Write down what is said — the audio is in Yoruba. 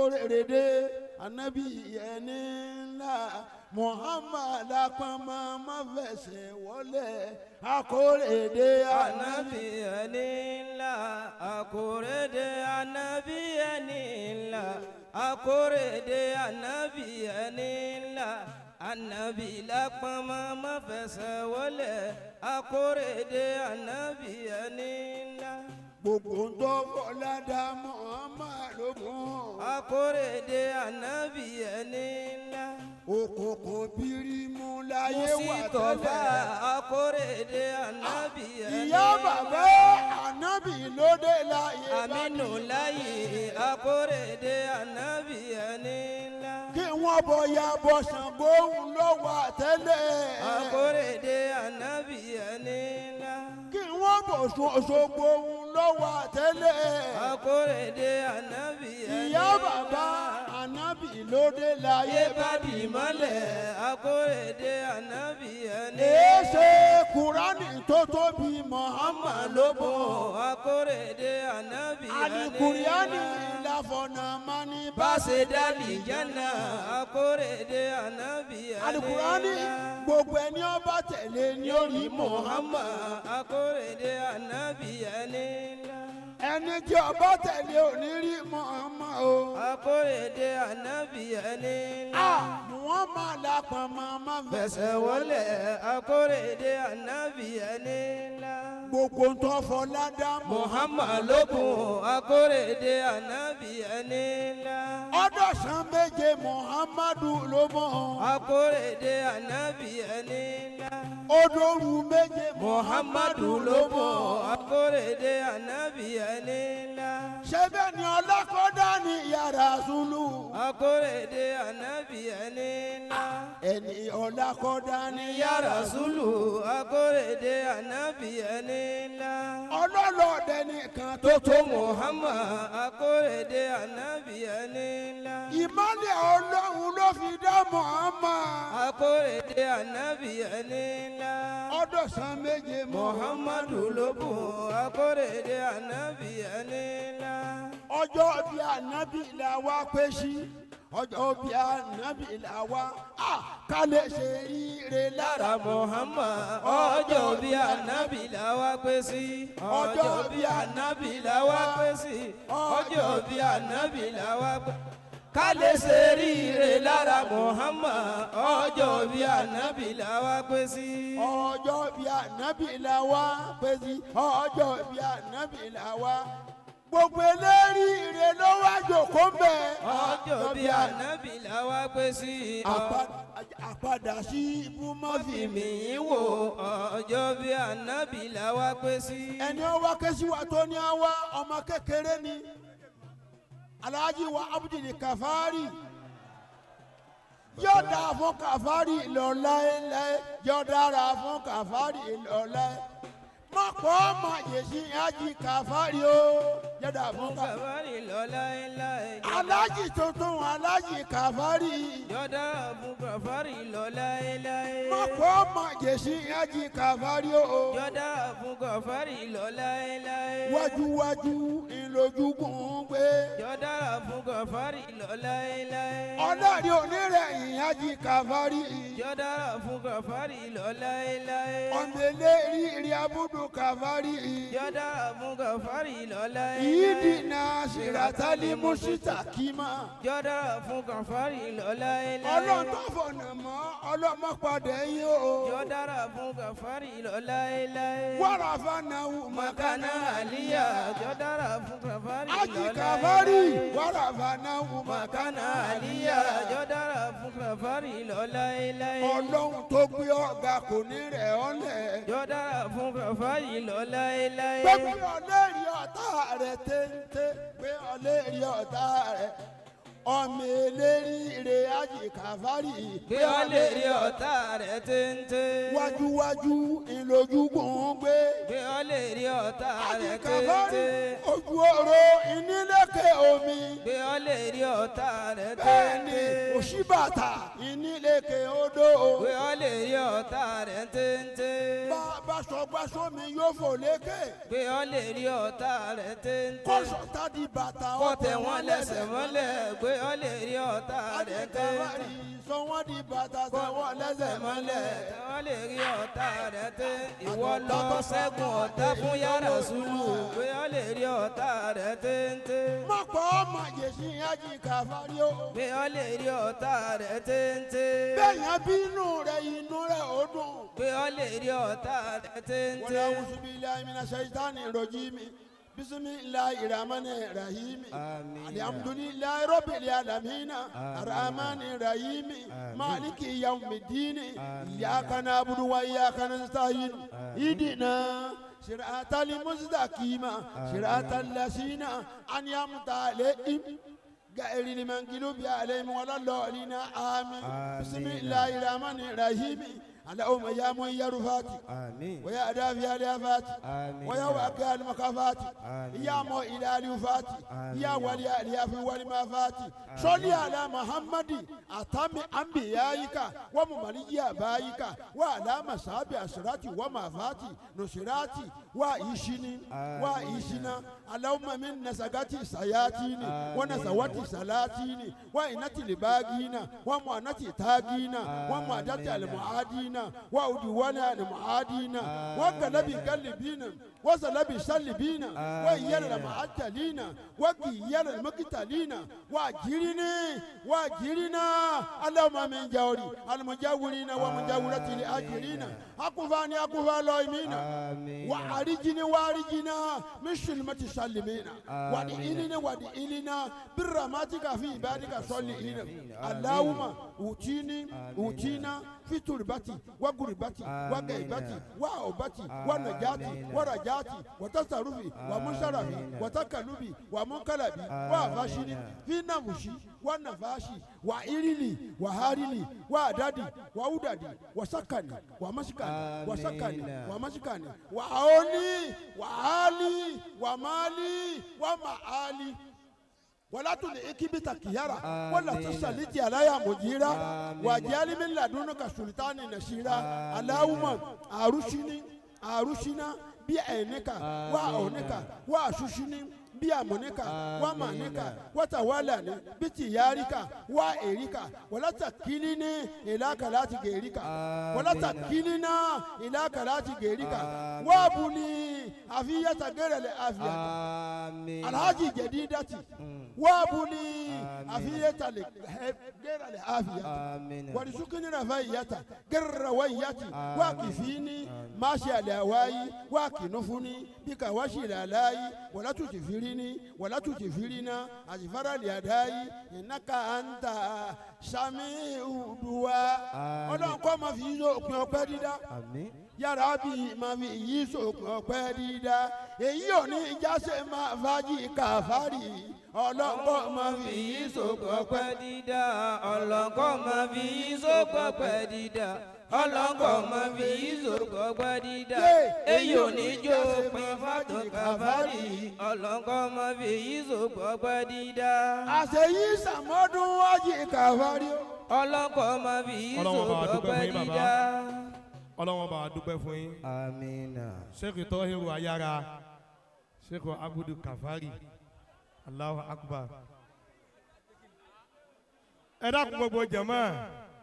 akórèrèdè anabi ẹni ńlá Muhammad apamọ má fẹsẹ̀ wọlé akórèdè anabi ẹni ńlá akórèdè anabi ẹni ńlá akórèdè anabi ẹni ńlá anabi lápamọ má fẹsẹ̀ wọlé akórèdè anabi ẹni ńlá. gbogbo ń tọ́ fọládà Muhammad ló mọ̀. akórèdè anabi ẹni ńlá. òkùnkùn bírímù láyé wà Musitọba tẹ́lẹ̀. akórèdè anabi ẹni ńlá. ìyá bàbá anabi lóde láyé bá aminu láyé akórèdè anabi ẹni ńlá. kí wọ́n bọ̀ ya bọ̀ Ṣàngó ló wà tẹ́lẹ̀. akórèdè anabi ẹni ńlá. kí wọ́n bọ̀ Òṣogbo ló wà tẹ́lẹ̀. akórèdè anabi ẹni ńlá. ìyá bàbá anabi lóde láyé ayé bá bá di mọ́lẹ̀ akórèdè anabi ẹni èéṣe Kùránì tó tóbi Muhammad ló bọ̀. akórèdè anabi ẹni Alikuriani ìlàfọ̀nà mani bá ṣe dálì jẹ́nà akórèdè anabi ẹni Alikuriani gbogbo ẹni ó bá tẹ̀lé ní orí Muhammad. akórèdè anabi ẹni ńlá. ẹni tí ó bá tẹ̀lé onírí Muhammad o. akórèdè anabi ẹni ńlá. Muhammad lápọn mama fẹsẹ̀ wọlé akórèdè anabi ẹni ńlá. gbogbo ń tọ́ fọlá dá Muhammad lókun akórèdè anabi ẹni ńlá. ọdọ̀sán méje Muhammadu ló mọ̀. akórèdè anabi ẹni ńlá. odòru méje Muhammadu ló mọ̀ akórèdè anabi ẹni ńlá. ṣé bẹ́ẹ̀ ni ọlọ́kọ́dá ni ya Rasulu. akórèdè anabi ẹni ńlá. ẹni ọlọ́kọ́dá ni ya ya Rasulu. rasulu akórèdè anabi ẹni ńlá. ọlọ́lọ́dẹ nìkan tó tó Muhammad akórèdè anabi ẹni ńlá. ìmọ̀lẹ̀ Ọlọ́run ló fi dá Muhammad. akórèdè anabi ẹni ńlá. ọdọ̀sán méje Muhammadu ló bùn akórèdè anabi ẹni ńlá. ọjọ́ bí ànábì là wá pé sí. ọjọ́ bí ànábì là wá ká lè ṣe ire lára. lára Muhammad ọjọ́ bí anabi la wá pé sí. ọjọ́ bí anabi la wá pé sí. ọjọ́ bí anabi la wá pé ká lè ṣe ríire lára Muhammad ọjọ́ bí anabi la wá pé sí. ọjọ́ bí ànábì là wá pé sí. ọjọ́ bí ànábì là wá. gbogbo eléri ire ló wá jòkó mbẹ. ọjọ́ bí anabi la wá pé sí. àpadà sí ibú má fi mí mi wò ọjọ́ bí anabi la wá pé sí. ẹni ó wá kẹ́sí wa tó ní àwa ọmọ kékeré ni Alhaji wa Abdul Kafari yóò dára fún Kafari lọ́la ẹ̀ yóò dára fún Kafari lọ́la ẹ̀ má pọ̀ má yèsí Haji Kafari o yóò dára fún Kafari. Kafari lọ́la láéláé. Alhaji tuntun Alhaji Kafari. Jọ́dá fún Kafari lọ́la láéláé. má pọ̀ má yèsí Haji Kafari o. Jọ́dá fún Kafari lọ́la láéláé. wájúwájú ìlójúkùn gbé. Jọ́dá fún Kafari lọ́la láéláé. ọlọ́rin onírẹ̀yìn Haji Kafari. Jọ́dá fún Kafari lọ́la láéláé. ọmọ eléyìí rí abúdú Kafari. Jọ́dá fún Kafari lọ́la ìdìnnà sìrátálí mùsítàkímà. Jọ́dá fún Kafari lọ́la láéláé. ọlọ́run tó fọ̀nà mọ́ ọlọ́mọ padà yín o. Jọ́dá fún Kafari lọ́la láéláé. wàrà fanahu Makana aliya Jọ́dá fún Kafari Haji lọ́la Kafari. láéláé. wàrà fanahu Makana aliya Jọ́dá fún Kafari lọ́la láéláé. ọlọ́run tó gbé ọ̀gá kò ní rẹ̀ ọ́lẹ̀. Jọ́dá fún Kafari lọ́la láéláé. gbẹ́gbẹ́ ọlẹ́rìí ọ̀tá rẹ̀ téńté gbé ọlẹ́rìí ọ̀tá rẹ̀ ọmọ eléri rẹ̀ ájì kàfárì. kí ó lè rí ọ̀tá rẹ̀ téńté. wájúwájú ìlójúgùn gbé. kí ó lè rí ọ̀tá ájì rẹ̀ kàfárì téńté. ojú oró ìnílẹ̀kẹ̀ omi. kí ó lè rí ọ̀tá rẹ̀ bẹ́ẹ̀ni téńté. òṣìbàtà ìnílẹ̀kẹ̀ odò. kí ó lè rí ọ̀tá rẹ̀ téńté. báṣọgbáṣọ mi yóò fò lékè. kí ó lè rí ọ̀tá rẹ̀ téńté. kọ́sọ̀tà di bàtà kó tẹ̀ wọ́n lẹ́sẹ̀ mọ́lẹ̀ pé ó lè rí ọ̀tá ájì rẹ̀ kàfárì téńté. sọ wọ́n di bàtà tẹ̀ wọ́n lẹ́sẹ̀ mọ́lẹ̀. ó lè rí ọ̀tá rẹ̀ téńté. ìwọ lọ ṣẹ́gun ọ̀tá fún ya Rasulu pé ó lè rí ọ̀tá rẹ̀ téńté. mọ̀pọ̀ ọmọ yèsí ájì kàfárì o. pé ó lè rí ọ̀tá rẹ̀ téńté. bẹ́ẹ̀yàn bínú rẹ̀ inú rẹ̀ ó dùn. pé ó lè rí ọ̀tá rẹ̀ téńté. wala a'udhu billahi minash shaitani rajim. bismillahir rahmanir rahim. Àmín. alhamdulillahi rabbil alamin. arrahmanir rahim. maliki yawmiddin. iyyaka na'budu wa iyyaka nasta'in. ihdina صراط المستقيم صراط الذين أنعمت عليهم غير المغضوب عليهم ولا الضالين آمين. بسم الله الرحمن الرحيم. اللهم يا مغير فاتي ويا دافع الآفات ويا واقع المكافات يا مؤيل الوفات يا ولي الياف والمافات صل على محمد أتم أنبيائك ومملي آبائك وعلى مصاب أسرات ومافات نصرات وإيشني وإيشنا اللهم من نسقات سياتين ونسوات سلاتين وإنة الباقين ومعنة تاقين ومعدة المعادين وأدوانا المعادين وقلب قلبين وسلب سلبين وإيال المعجلين وقيال المقتلين وأجرنا اللهم من جوري المجاورين ومجاورة الأجرين أكفاني أكفا لائمين وأرجنا من شلمة سلمين ودئلنا برماتك في عبادك صالحين اللهم أوتينا في تربتي وغربتي وغيبتي وأوبتي ونجاتي ورجاتي وتصرفي ومشرفي وتكلبي ومنقلبي وفاشلي في نمشي ونفاشي وإرلي وهارلي وأدادي وأودادي وسكني ومسكني وسكني ومسكني وأولي وعالي ومالي ومعالي ولا تلئك بتكيارا ولا تسلط عليها مجيرا وجعل من لدنك سلطان نشيرا اللهم أرشنا بعينك وأونك وأشوشني بأمونك ومانك وتولاني بتيارك وإيرك ولا تكلني إلى كلات غيرك ولا تكلنا إلى كلات غيرك وابني عافية غير العافية الحاجة جديدة وابني عافية غير العافية ورزقني رفاهية غير روية واكفيني ماشي الهواي واكنفني بك وشي الهلاي ولا تجفرني ولا تجفرنا أجفر اليداي إنك أنت سميع الدعاء ọlọ́run kọ́ máa fi yíṣọ́ òpin ọpẹ́ dídá yàrá bí máa fi yíṣọ́ òpin ọpẹ́ dídá èyí ò ní ìjásẹ̀ máa fàájì kàfárì ọlọ́run kọ́ máa fi yíṣọ́ òpin ọpẹ́ dídá ọlọ́run kọ́ máa fi yíṣọ́ òpin ọpẹ́ dídá ọlọ́ngọ̀ máa fi ìzòkò gbọ́ dídá èyí ò ní jó pin fàtó kàfárì ọlọ́ngọ̀ máa fi ìzòkò gbọ́ dídá. àṣeyí sàmọ́dún wájì kàfárì. ọlọ́ngọ̀ máa fi ìzòkò gbọ́ dídá. ọlọ́wọ́n bá a dúpẹ́ fún yín. amiina. sheikh Tohiru Ayara sheikh Abudu Kafari Allahu Akbar. ẹ dákun gbogbo jàmáà.